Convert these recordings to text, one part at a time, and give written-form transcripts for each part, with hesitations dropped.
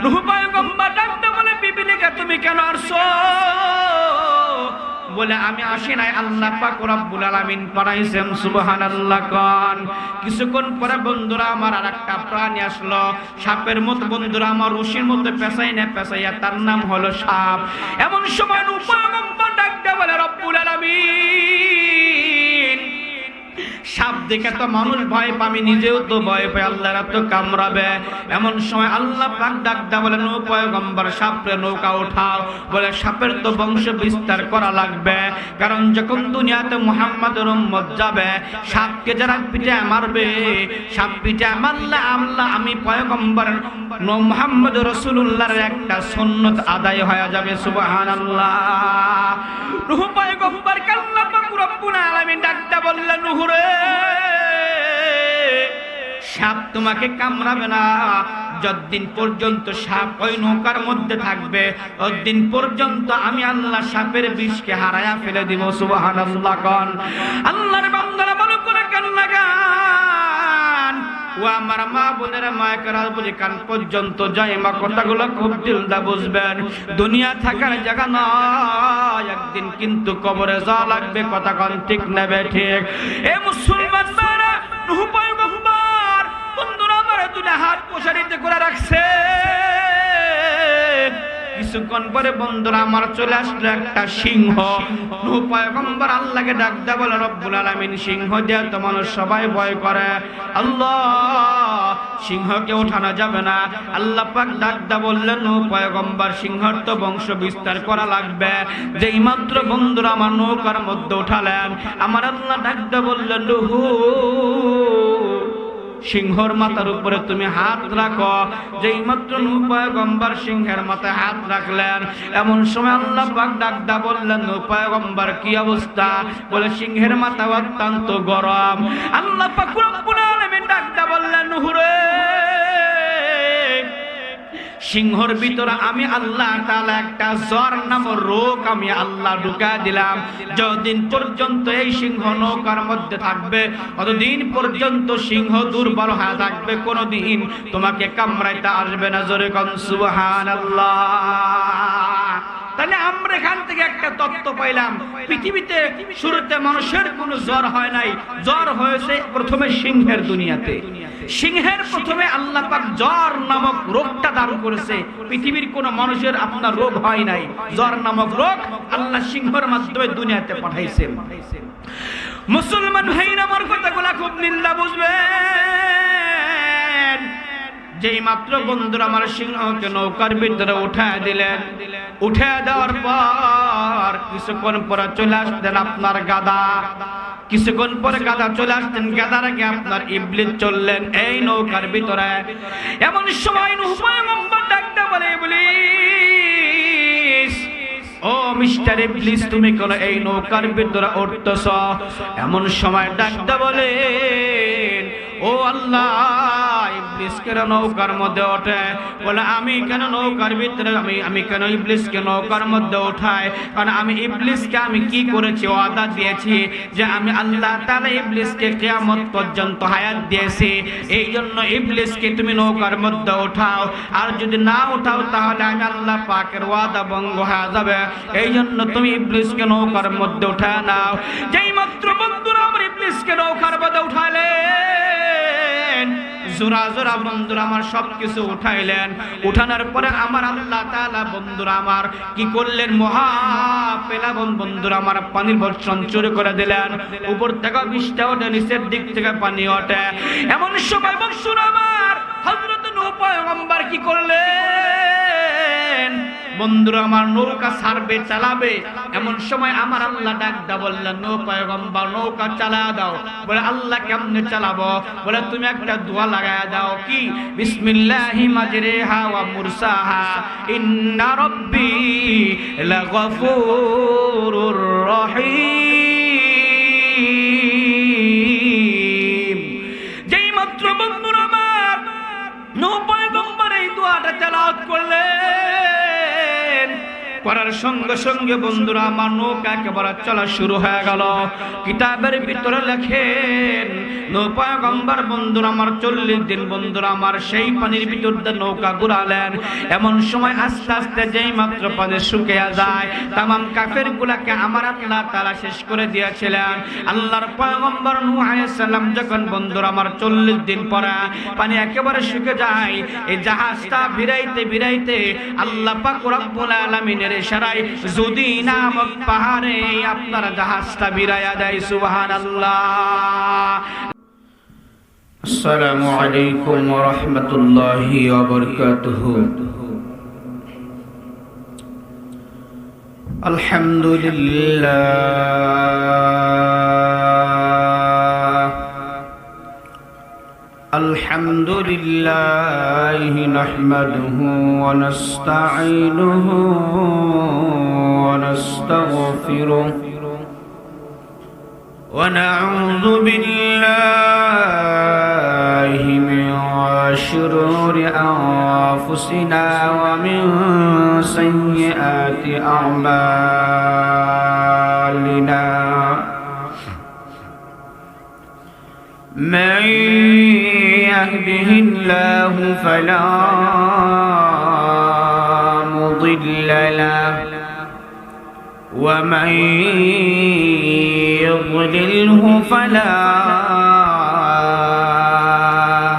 নূহ পয়গম্বর ডাকতে বলে বিবিকে তুমি কেন আসছো? বলে আমি আসি নাই, আল্লাহ পাক রব্বুল আলামিন পাঠাইছেন। সুবহানাল্লাহ কোন। কিছুক্ষণ পরে বন্ধুরা আমার আরেকটা প্রাণী আসলো, সাপের মতো বন্ধুরা আমার, রশির মতো পেঁচাইয়া তার নাম হলো সাপ। এমন সময় নূহ পয়গম্বর ডাকতে বলে রব্বুল আলামিন, সাপ দেখে তো মানুষ ভয় পায়, আমি নিজেও তো ভয় পাই, আল্লাহর তো কামড়াবে। এমন সময় আল্লাহ পাক ডাকদা বলে নূহ পয়গম্বর সাপরে নৌকা উঠাও। বলে সাপের তো বংশ বিস্তার করা লাগবে, কারণ যখন দুনিয়াতে মুহাম্মদের উম্মত যাবে, সাপকে যারা পিঠে মারবে, সাপ পিঠে মারলে আল্লাহ আমি পয়গম্বর মুহাম্মদ রাসূলুল্লাহর একটা সুন্নাত আদায় হয়ে যাবে। সুবহানাল্লাহ। নূহ পয়গম্বরকে আল্লাহ পাক রব্বুল আলামিন ডাকদা বললেন, নূহ রে, সাপ তোমাকে কামড়াবে না যতদিন পর্যন্ত সাপ ওই নৌকার মধ্যে থাকবে, ততদিন পর্যন্ত আমি আল্লাহ সাপের বিষকে হারায়া ফেলে দিব। সুবহানাল্লাহ কোন। আল্লাহর বান্দারা ভালো করে কান লাগান। ও আমার মা বোনেরা, মায়েরা বলি কান পর্যন্ত যাই, মা কথাগুলো খুব দিল দা বুঝবেন। দুনিয়া থাকার জায়গা নয়, একদিন কিন্তু কবরে যাওয়া লাগবে। কথা কোন ঠিক নেবে ঠিক? এ মুসলমান মারা, নূহ পয়গম্বর বন্ধুরা আমার দুটো হাত প্রসারিত করে রাখছে। কিছুক্ষণ পরে বন্ধুরা আমার চলে আসলো একটা সিংহ। নূহ পয়গম্বর আল্লাহকে ডাকতে বলে রব্বুল আলামিন, সিংহ দিয়ে তো মানুষ সবাই ভয় করে, আল্লাহ সিংহকে ওঠানো যাবে না। আল্লাহ পাক ডাকতে বললেন, নূহ পয়গম্বর সিংহর তো বংশ বিস্তার করা লাগবে। যেই মাত্র বন্ধুরা আমার নৌকার মধ্যে উঠালেন, আমার আল্লাহ ডাকতে বললেন, নূহ সিংহর মাথার উপরে তুমি হাত রাখো। যেই মাত্র নূহ পয়গম্বর সিংহের মাথায় হাত রাখলেন, এমন সময় আল্লাহ পাক ডাকদা বললেন, নূহ পয়গম্বর কি অবস্থা? বলে সিংহের মাথা অত্যন্ত গরম। আল্লাহ পাক রব্বুল আলামিন ডাকদা বললেন, নূহ রে, সিংহর ভিতরে আমি আল্লাহ তাআলা একটা জ্বর নামের রোগ আমি আল্লাহ ঢুকা দিলাম। যতদিন পর্যন্ত এই সিংহ নৌকার মধ্যে থাকবে, ততদিন পর্যন্ত সিংহ দুর্বল হয়ে থাকবে, কোনদিন তোমাকে কামড়াইতে আসবে না। জোরে কোন সুবহানাল্লাহ। তাহলে আমরা এখান থেকে একটা তত্ত্ব পাইলাম, পৃথিবীতে শুরুতে মানুষের কোনো জ্বর হয় নাই, জ্বর হয়েছে প্রথমে সিংহের দুনিয়াতে। সিংহের প্রথমে আল্লাহ পাক জ্বর নামক রোগটা দান করেছে। পৃথিবীর কোনো মানুষের আপনার রোগ হয় নাই, জ্বর নামক রোগ আল্লাহ সিংহের মাধ্যমে দুনিয়াতে পাঠাইছেন। মুসলমান ভাইরা আমার কথাগুলা খুব নিন্দা বুঝবেন। যেই মাত্র বন্ধুরা আমার সিংহকে নৌকার ভিতরে উঠায় দিলেন, উঠায় দেওয়ার পর কিছুক্ষণ পরে চলে আসতেন আপনার গাদা। কিছুক্ষণ পরে গাদা চলে আসতেন, গাদার আগে আপনার ইবলিস চললেন এই নৌকার ভিতরে। এমন সময় নূহ পয়গম্বর ডাকতে বলে, ইবলিস, ও মিস্টার ইবলিস, তুমি কোন এই নৌকার ভিতরে উঠতেছ? এমন সময় ডাকতে বলেন, ও আল্লাহ, ইবলিস কেন নৌকার মধ্যে ওঠে? বলে আমি কেন নৌকার ভিতরে, আমি কেন ইবলিসকে নৌকার মধ্যে উঠাই? কারণ আমি ইবলিসকে আমি কি করেছি? ওয়াদা দিয়েছি যে আমি আল্লাহ তাআলা ইবলিসকে কিয়ামত পর্যন্ত হায়াত দিয়েছি। এই জন্য ইবলিসকে তুমি নৌকার মধ্যে উঠাও, আর যদি না উঠাও তাহলে আমি আল্লাহ পাকের ওয়াদা ভঙ্গ হয়ে যাবে। এই জন্য তুমি ইবলিসকে নৌকার মধ্যে উঠায় নাও। যেই মাত্র বন্ধুরা আমার ইবলিসকে নৌকার মধ্যে উঠাইলেন, জোরা জোরা বন্ধুরা আমার সবকিছু উঠাইলেন। উঠানোর পরে আমার আল্লাহ তাআলা বন্ধুরা আমার কি করলেন? মহা পেলাবন বন্ধুরা আমার পানির বর্ষণ শুরু করে দিলেন। উপর থেকে বৃষ্টি ওঠে, নিচের দিক থেকে পানি ওঠে। এমন সময় বন্ধুরা আমার হযরত নূহ পয়গম্বর কি করলেন? বন্ধুরা আমার নৌকা ছাড়বে, চালাবে। এমন সময় আমার আল্লাহ ডাকদা বললেন, নূহ পয়গম্বর নৌকা চালা দাও। বলে আল্লাহ কেমনে চালাবো? বলে তুমি একটা দোয়া লাগায়া দাও। কি? বিসমিল্লাহি মাজরিহা ওয়া মুরসাহা ইন্না রাব্বি লাগফুরুর রহিম। যেই মাত্র বন্ধুরা আমার নূহ পয়গম্বর এই দোয়াটা তেলাওয়াত করলেন, করার সঙ্গে সঙ্গে বন্ধুরা আমার নৌকা একেবারে চলা শুরু হয়ে গেল। কিতাবের ভিতরে লেখেন পয়গম্বর বন্ধুরা আমার 40 দিন বন্ধুরা আমার সেই পানির ভিতর দিয়ে নৌকা ঘুরালেন। এমন সময় আস্তে আস্তে যেই মাত্র পানি শুকিয়ে যায়, তামাম কাফের গুলাকে আমার আল্লাহ তাআলা শেষ করে দিয়েছিলেন। আল্লাহর পয়গম্বর নূহ আলাইহিস সালাম যখন বন্ধুরা আমার 40 দিন পরে পানি একেবারে শুকিয়ে যায়, এই জাহাজটা ভিড়াইতে ভিড়াইতে আল্লাহ পাক রব্বুল আলামিনের ইশারায় যুদি নামক পাহাড়ে আপনার জাহাজটা ভিড়াইয়া দেয়। সুবহানাল্লাহ। আসসালামু আলাইকুম ওয়া রাহমাতুল্লাহি ওয়া বারাকাতুহু। আলহামদুলিল্লাহ নাহমাদুহু ওয়া নাস্তাঈনুহু ওয়া নাস্তাগফিরুহু ওয়া নাউযু বিল্লাহি মিন শুরুরি আনফুসিনা ওয়া মিন সাইয়্যাতি আ'মালিনা। من يهده الله فلا مضل له ومن يضلله فلا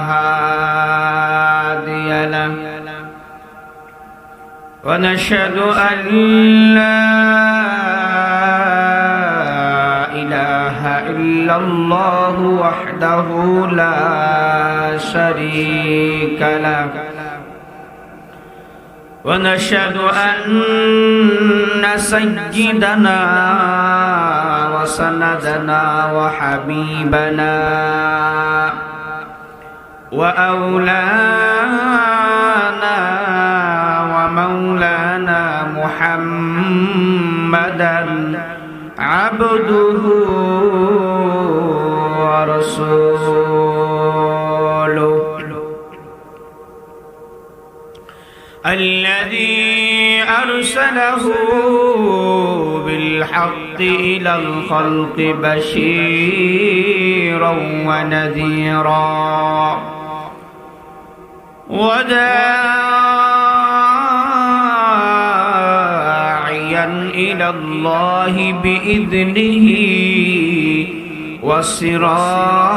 هادي له ونشهد أن لا إله إلا الله وحده لا شريك له ونشهد أن سيدنا وسندنا وحبيبنا وأولانا ومولانا محمدا عبده ورسوله الذي أرسله بالحق إلى الخلق بشيرا ونذيرا وداعيا إلى الله بإذنه وسراجا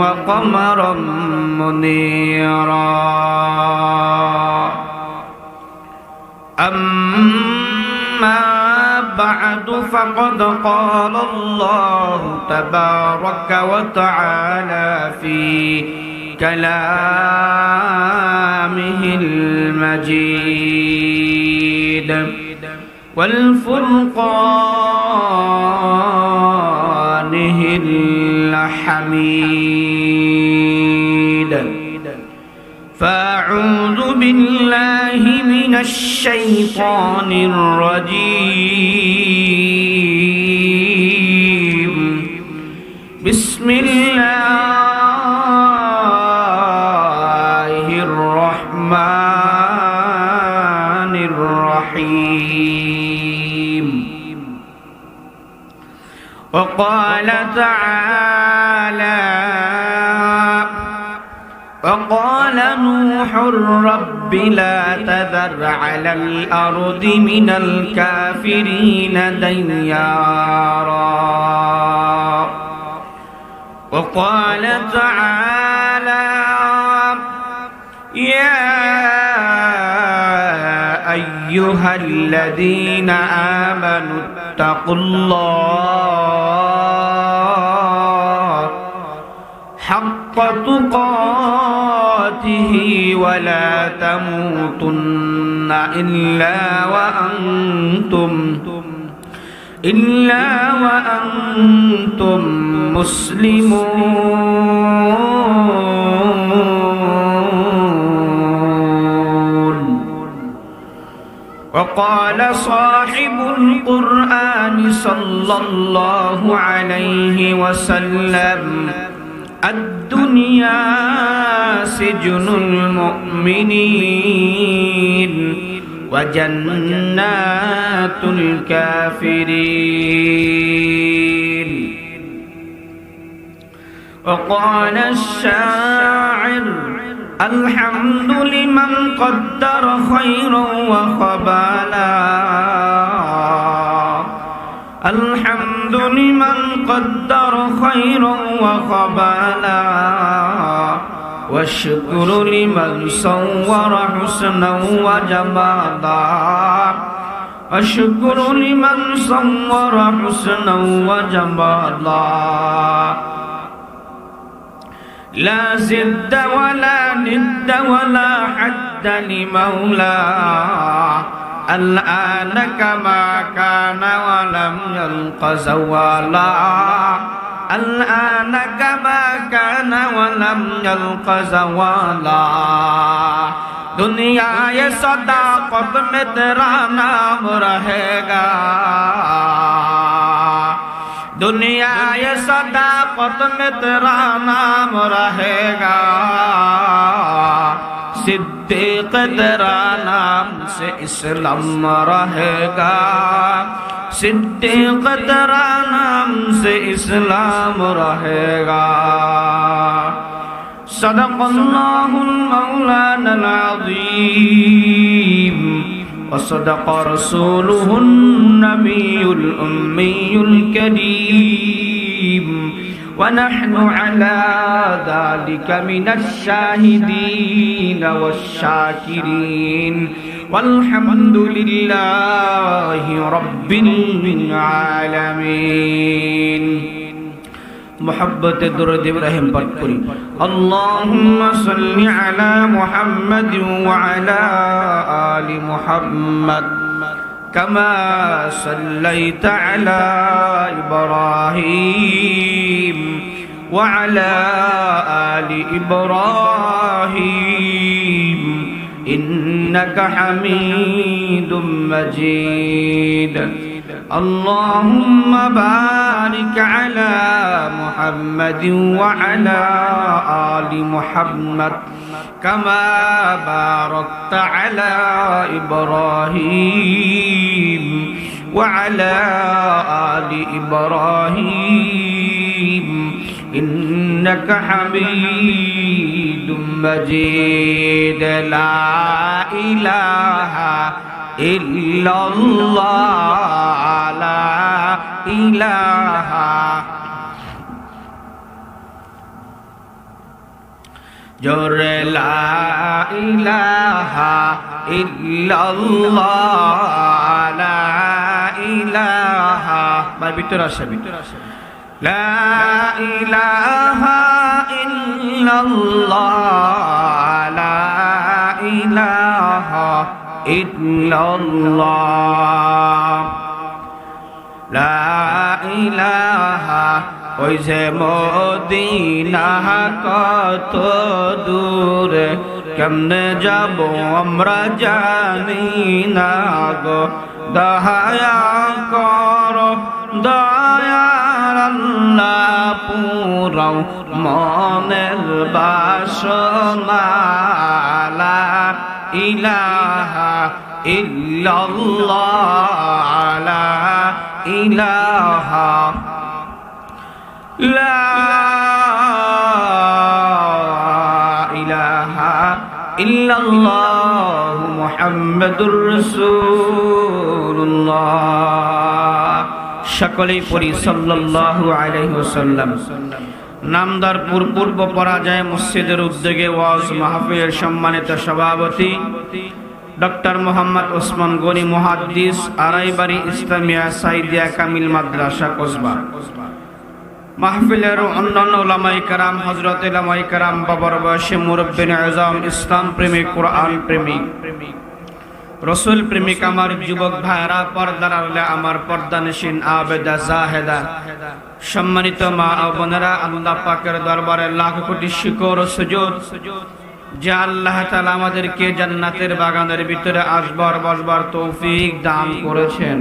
وقمرا منيرا. أما بعد فقد قال الله تبارك وتعالى في كلامه المجيد والفرقانه الحميد. فأعوذ بالله من الشيطان الرجيم. بسم الله الرحمن الرحيم. وقال تعالى: وقال نوح رب لا تذر على الأرض من الكافرين ديارا. وقال تعالى: يا أيها الذين آمنوا اتقوا الله حق تقاته ولا تموتن إلا وأنتم مسلمون. وقال صاحب القرآن صلى الله عليه وسلم: الدنيا سجن المؤمنين وجنات الكافرين. وقال الشاعر الحمد لمن قدر خيرا وخبالا الحمد لمن قدر خيرا وخبالا والشكر لمن صور حسنا وجمالا الشكر لمن صور حسنا وجمالا لا زد ولا ند ولا حد لمولى الآن كما كان ولم يلق زوالا الآن كما كان ولم يلق زوالا दुनिया ये सदाकत में तेरा नाम रहेगा दुनिया ये सदाकत में तेरा नाम रहेगा सिद्दीक तेरा नाम से इस्लाम रहेगा सिद्दीक तेरा नाम से इस्लाम रहेगा सदक़ल्लाहुल मौलाना अज़ीम وصدق رسوله النبي الأمي الكريم ونحن على ذلك من الشاهدين والشاكرين والحمد لله رب العالمين. محبت درود ابراہیم پڑھ کری اللهم صل على محمد وعلى آل محمد كما صليت على إبراهيم وعلى آل إبراهيم إنك حميد مجيد. اللهم بارك على محمد وعلى آل محمد كما باركت على إبراهيم وعلى آل إبراهيم إنك حميد مجيد. لا إله إلا الله لا إله جور لا إله إلا الله لا إله بار ভিতরে আসবে لا إله إلا الله لا إله إلا الله لا إله ওই যে মদিনা কত দূরে কেমনে যাব আমরা জানি না গো দয়া করো দয়ার আল্লাহ পুরাও মনের বাসনা লা ইলাহা ইল্লাল্লাহ লা ইলাহা লা ইলাহা ইল্লাল্লাহ মুহাম্মাদুর রাসূলুল্লাহ. সকলেই পড়ি সাল্লাল্লাহু আলাইহি ওয়াসাল্লাম. নামদারপুর পূর্ব পরাজয় মসজিদের উদ্যোগে ওয়াজ মাহফিলের সম্মানিত সভাপতি ডক্টর মোহাম্মদ ওসমান গনি মুহাদ্দিস আড়াইবাড়ি ইসলামিয়া সাইদিয়া কামিল মাদ্রাসা কসবা. মাহফিলের অন্যান্য উলামায়ে কেরাম হযরত উলামায়ে কেরাম বাবার বয়সে মুরব্বিন আযম ইসলাম প্রেমিক কোরআন প্রেমিক রসুল প্রেমিক আমার যুবক ভাইরা পর্দার আড়ালে আমার পর্দানশীন আবেদা জাহেদা সম্মানিত মা ও বোনেরা আল্লাহ পাকের দরবারে লাখ কোটি শুকর ও সুজুদ যে আল্লাহ তাআলা আমাদেরকে জান্নাতের বাগানের ভিতরে আসবার বসবার তৌফিক দান করেছেন।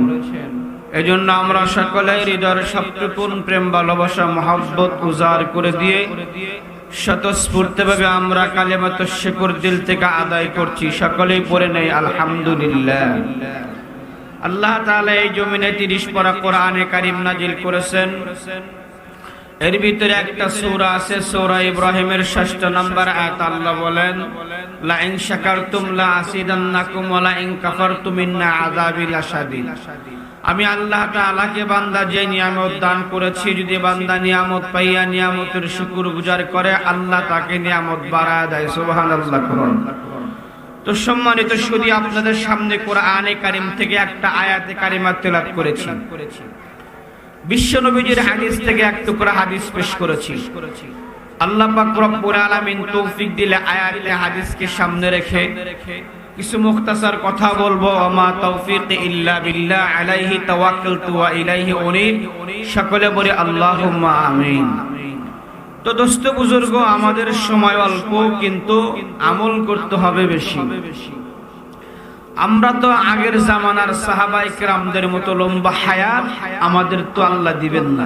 এজন্য আমরা সকলে হৃদয়ের সবটুকুন প্রেম ভালোবাসা মহব্বত উজাড় করে দিয়ে স্বতঃস্ফূর্তভাবে আমরা কালিমাতুশ শুকর দিল থেকে আদায় করছি। সকলেই পড়ে নেই আলহামদুলিল্লাহ। আল্লাহ তাআলা এই জমিনে 30 পারা কোরআনে কারীম নাজিল করেছেন। এর ভিতরে একটা সূরা আছে, সূরা ইব্রাহিমের 6 নম্বর আয়াত। আল্লাহ বলেন, লা ইন শাকারতুম লা আসিদান্নাকুম ওয়া লা ইন কাফারতুম ইন্না আযাবি লাশাদীদ। আমি আল্লাহ তাআলাকে বান্দা যে নিয়ামত দান করেছি, যদি বান্দা নিয়ামত পাইয়া নিয়ামতের শুকরগুজার করে, আল্লাহ তাকে নিয়ামত বাড়ায় দেয়। সুবহানাল্লাহ। তো সম্মানিত শুধু আপনাদের সামনে কোরআনে কারীম থেকে একটা আয়াতে কারিমা তেলাওয়াত করেছি। বিশ্ব নবীজির হাদিস থেকে এক টুকরা হাদিস পেশ করেছি। আল্লাহ পাক রব্বুল আলামিন তৌফিক দিলে আয়াতে হাদিসকে সামনে রেখে কিছু মুখতাসার কথা বলবো। আমা তৌফিক ইল্লা বিল্লাহ, আলাইহি তাওয়াক্কালতু ওয়া ইলাইহি উনীব। সকলে বলি আল্লাহুম্মা আমিন। তো দোস্ত বুজুর্গ, আমাদের সময় অল্প, কিন্তু আমল করতে হবে বেশি। আমরা তো আগের জামানার সাহাবায়ে কেরামদের মতো লম্বা হায়াত আমাদের তো আল্লাহ দিবেন না।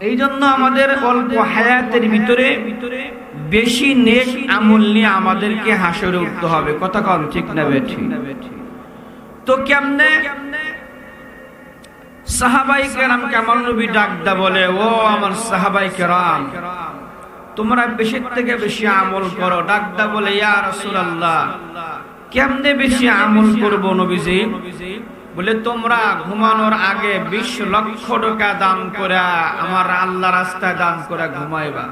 এই জন্য আমাদের অল্প হায়াতের ভিতরে বেশি নেক আমল নিয়ে আমাদেরকে হাসরে উঠতে হবে। কথা কম ঠিক না বেঠি? তো কেমনে সাহাবায়ে কেরাম কেমন নবী ডাকদা বলে, ও আমার সাহাবায়ে কেরাম, তোমরা বেশি থেকে বেশি আমল করো। ডাকদা বলে, ইয়া রাসূলুল্লাহ, কেমনে বেশি আমল করব নবীজি? বলে, তোমরা ঘুমানোর আগে 20 লক্ষ টাকা দান করে আমার আল্লাহ রাস্তায় দান করে ঘুমাইবা।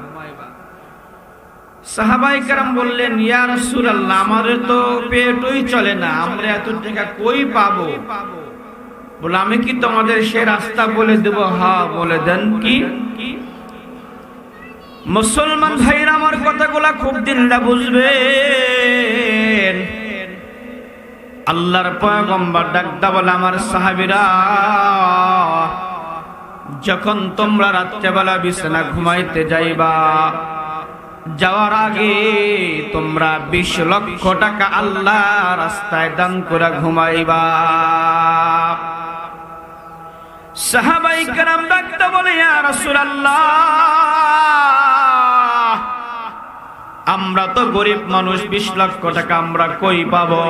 সাহাবায়ে কেরাম বললেন, ইয়া রাসূলুল্লাহ, আমাদের তো পেটই চলে না, আমরা এত টাকা কই পাবো? বলে, আমি কি তোমাদের সে রাস্তা বলে দেব? হ্যাঁ, বলে দেন। কি? মুসলমান ভাইরা আমার কথাগুলা খুব দিনটা বুঝবেন। আল্লাহর পয়গম্বর ডাকদা বলে, আমার সাহাবীরা, যখন তোমরা রাত্রেবেলা বিছানা ঘুমাইতে যাইবা, যাওয়ার আগে তোমরা 20 লক্ষ টাকা আল্লাহ রাস্তায় দান করে ঘুমাইবা। সাহাবায়ে কেরাম ডাকতে বলে, ইয়া রাসূলুল্লাহ, আমরা তো গরিব মানুষ, 20 লক্ষ টাকা আমরা কই পাবো?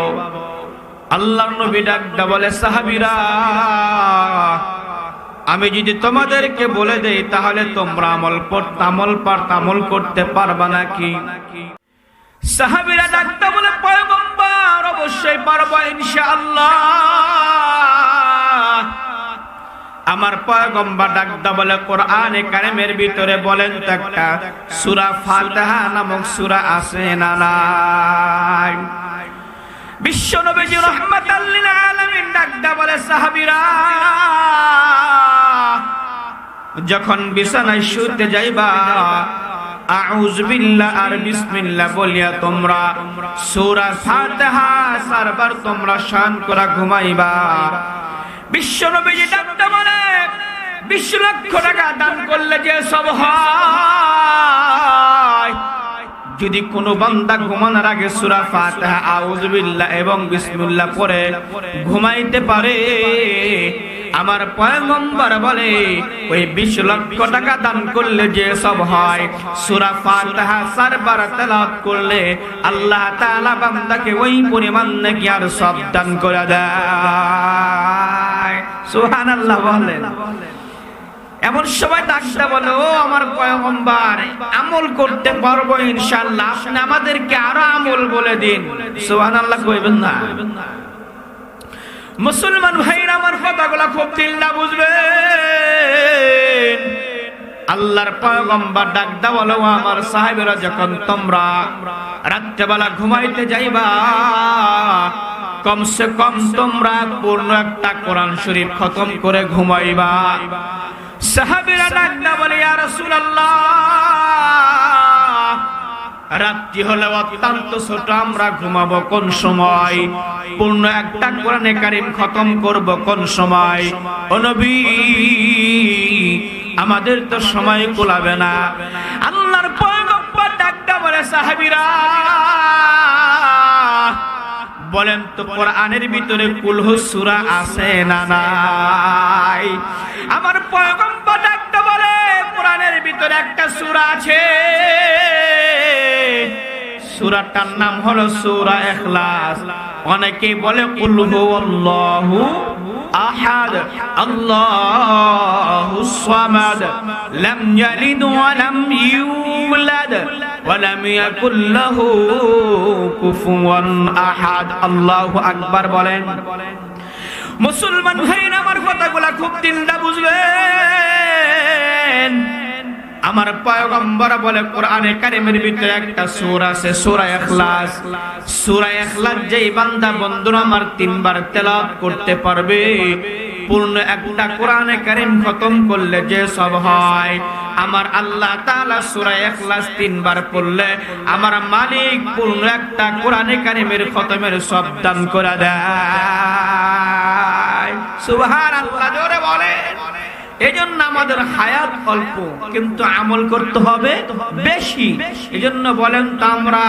আল্লাহর নবী ডাকতে বলে, সাহাবীরা, আমি যদি তোমাদেরকে বলে দেই তাহলে তোমরা আমল করতে পারবা নাকি? সাহাবীরা ডাকতে বলে, পয়গম্বর, অবশ্যই পারবো ইনশাআল্লাহ। আমার পয়গম্বর ডাকদা বলে, কোরআনে কারীমের ভিতরে বলেন তো একটা সূরা ফাতিহা নামক সূরা আছে না নাই? বিশ্ব নবীজি রাহমাতাল লিল আলামিন ডাকদা বলে, সাহাবীরা, যখন বিছানায় শুতে যাইবা, আউযু বিল্লাহ আর বিসমিল্লাহ বলিয়া তোমরা সূরা ফাতিহা 4 বার তোমরা শান করে ঘুমাইবা। বিশ্ব নবীজি ডাকতে বলে, 20 লক্ষ টাকা দান করলে যে সব হয়, যদি কোনো বান্দা ঘুমানোর আগে সূরা ফাতিহা, আউযু বিল্লাহ এবং বিসমিল্লাহ পড়ে ঘুমাইতে পারে, আমার পয়গম্বর বলে, ওই 20 লক্ষ টাকা দান করলে যে সব হয়, সূরা ফাতিহা 4 বার তেলাওয়াত করলে আল্লাহ তাআলা বান্দাকে ওই পরিমাণ নেকি আর সব দান করে দেয়। সুবহানাল্লাহ বলেন। এমন সময় ডাকতে বলে, ও আমার পয়গম্বর, আমল করতে পারবো ইনশাআল্লাহ, আপনি আমাদেরকে আরো আমল বলে দিন। সুবহানাল্লাহ কইবেন না? মুসলমান ভাইরা আমার কথাগুলো খুব দিলটা বুঝবেন। আল্লাহর পয়গম্বর ডাকদা বলে, আমার সাহাবীরা, যখন তোমরা রাত্রেবেলা ঘুমাইতে যাইবা, কমসে কম তোমরা পূর্ণ একটা কোরআন শরীফ খতম করে ঘুমাইবা। সাহাবীরা ডাকদা বলে, ইয়া রাসূলুল্লাহ, রাত্রি হলে অত্যন্ত ছোট, আমরা ঘুমাবো কোন সময়? পূর্ণ একটা কোরআনে কারীম খতম করব কোন সময়? ও নবী, আমাদের তো সময় কুলাবে না। আল্লাহর পয়গম্বর ডাকদা বলে, সাহাবীরা, বলেন তো কোরআনের ভিতরে কুলহু সূরা আছে না নাই? আমার পয়গম্বর ডাকতে বলে, কোরআনের ভিতরে একটা সূরা আছে, সূরাটার নাম হলো সূরা ইখলাস। অনেকেই বলে কুল হুয়াল্লাহু আহাদ আল্লাহুস সামাদ লাম ইয়ালিদ ওয়া লাম ইউলাদ ওয়া লাম ইয়াকুল লাহু কুফুয়ান আহাদ। আল্লাহু আকবার বলেন। মুসলমান ভাইরা আমার কথাগুলো খুব দিলদা বুঝবেন। আমার পয়গম্বর বলে কোরআনে কারীমের ভিতরে একটা সূরা আছে সূরা ইখলাস। সূরা ইখলাস যেই বান্দা বন্ধুরা আমার 3 বার তেলাওয়াত করতে পারবে, পূর্ণ একটা কোরআনে কারীম খতম করলে যে সব হয়, আমার আল্লাহ তাআলা সূরা ইখলাস 3 বার পড়লে আমার মালিক পূর্ণ একটা কোরআনে কারীমের খতমের সব দান করে দেয়। সুবহানাল্লাহ জোরে বলে। এজন্য আমাদের হায়াত অল্প, কিন্তু আমল করতে হবে বেশি। এজন্য বলেন তো আমরা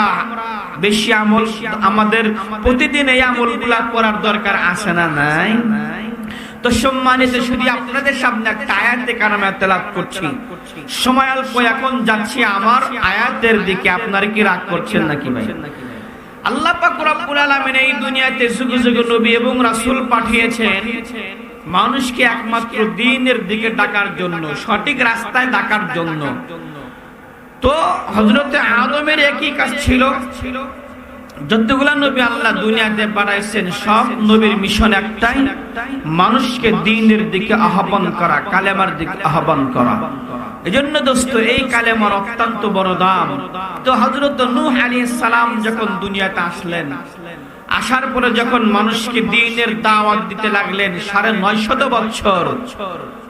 বেশি আমল, আমাদের প্রতিদিন এই আমলগুলা করার দরকার আছে না নাই? তো সম্মানিত, শুধু আপনাদের সামনে একটা আয়াতে কারিমা তেলাওয়াত করছি, সময় অল্প, এখন যাচ্ছি আমার আয়াতের দিকে। আপনারা কি রাগ করছেন নাকি ভাই? আল্লাহ পাক রব্বুল আলামিন এই দুনিয়াতে যুগ যুগ নবী এবং রাসূল পাঠিয়েছেন মানুষকে একমাত্র দ্বীনের দিকে ডাকার জন্য, সঠিক রাস্তায় ডাকার জন্য। তো হযরতে আদমের একই কাজ ছিল। যতগুলা নবী আল্লাহ দুনিয়াতে পাঠাইছেন সব নবীর মিশন একটাই, মানুষকে দ্বীনের দিকে আহ্বান করা, কালেমার দিকে আহ্বান করা। এজন্য দোস্ত এই কালেমার অত্যন্ত বড় দাম। তো হযরত নূহ আলাইহিস সালাম যখন দুনিয়াতে আসলেন, আসার পরে যখন মানুষকে দ্বীনের দাওয়াত দিতে লাগলেন ৯৫০ বছর,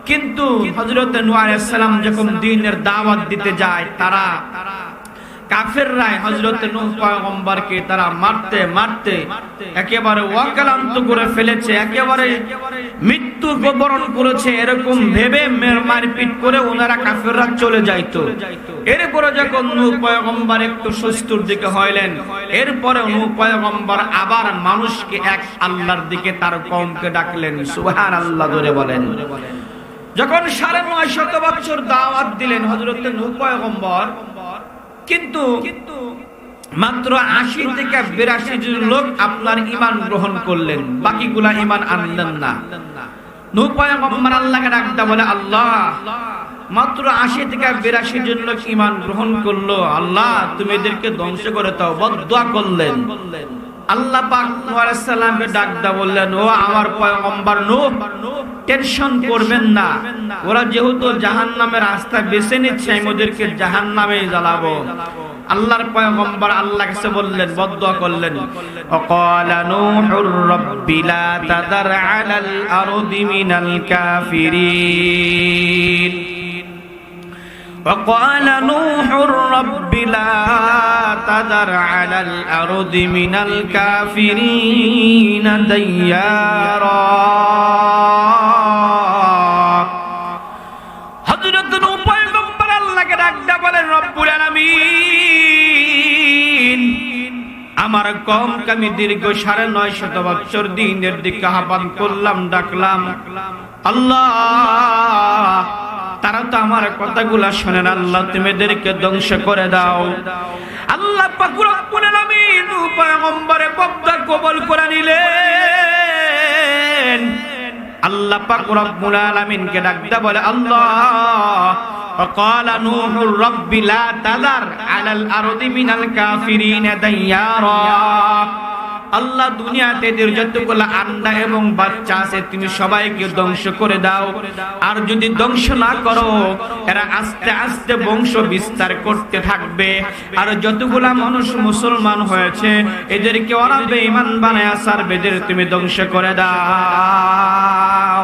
কিন্তু হযরত নূহ আলাইহিস সালাম যখন দ্বীনের দাওয়াত দিতে যায়, তারা কাফেররা হযরত নূহ পয়গম্বরকে তারা মারতে মারতে একেবারে ওয়াকালান্ত করে ফেলেছে, একেবারে মৃত্যু বরণ করেছে, এরকম ভেবে মারপিট করে ওনারা কাফেররা চলে যাইতো। এরপরে যখন নূহ পয়গম্বর একটু সুস্থর দিকে হইলেন, এরপরে নূহ পয়গম্বর আবার মানুষকে এক আল্লাহর দিকে তার কওমকে ডাকলেন। সুবহানাল্লাহ ধরে বলেন। যখন ৯৫০ বছর দাওয়াত দিলেন হযরত নূহ পয়গম্বর, কিন্তু মাত্র ৮০ থেকে ৮২ জন লোক আপনার ঈমান গ্রহণ করলেন, বাকিগুলা ঈমান আনলেন না। নূহ পয়গম্বর আল্লাহকে ডাকতে বলে, আল্লাহ মাত্র ৮০ থেকে ৮২ জন লোক ঈমান গ্রহণ করলো, আল্লাহ তুমি এদেরকে ধ্বংস করে দাও, বদদুয়া করলেন। আল্লাহ পাক নূহ আলাইহিস সালামকে ডাকতে বললেন, ও আমার পয়গম্বর নূহ, টেনশন করবেন না, ওরা যেহেতু জাহান্নামের রাস্তা বেছে নিচ্ছে, আমি ওদেরকে জাহান্নামে জ্বালাবো। আল্লাহর পয়গম্বর আল্লাহর কাছে বললেন, বদদুয়া করলেন, ওয়াকালা নূহুর রাব্বি লা তাযার আলাল আরদি মিনাল কাফিরিন। وقال نوح رب لا تذر على الأرض من الكافرين ديارا। হযরত নূহ পয়গম্বর আল্লাহকে ডাকতে বলেন, রব্বুল আলামিন আমার কওমকে আমি দীর্ঘ ৯৫০ বছর দ্বীনের দিকে আহ্বান করলাম, ডাকলাম, আল্লাহ তারা তো আমার কথাগুলা শোনে না, আল্লাহ তুমি এদেরকে ধ্বংস করে দাও। আল্লাহ পাক রব্বুল আলামিন নূহ পয়গম্বরের বদদুয়া কবুল করে নিলেন। আল্লাহ পাক রব্বুল আলামিনকে ডাকতে বলে, আল্লাহ وقال نوح رب لا تذر على الأرض من الكافرين ديارا। আল্লাহ দুনিয়াতে এদের যতগুলো আন্ডা এবং বাচ্চা আছে তুমি সবাইকে ধ্বংস করে দাও, আর যদি ধ্বংস না করো এরা আস্তে আস্তে বংশ বিস্তার করতে থাকবে, আর যতগুলা মানুষ মুসলমান হয়েছে এদেরকে ওরা বেঈমান বানায় ছাড়বে, এদের তুমি ধ্বংস করে দাও।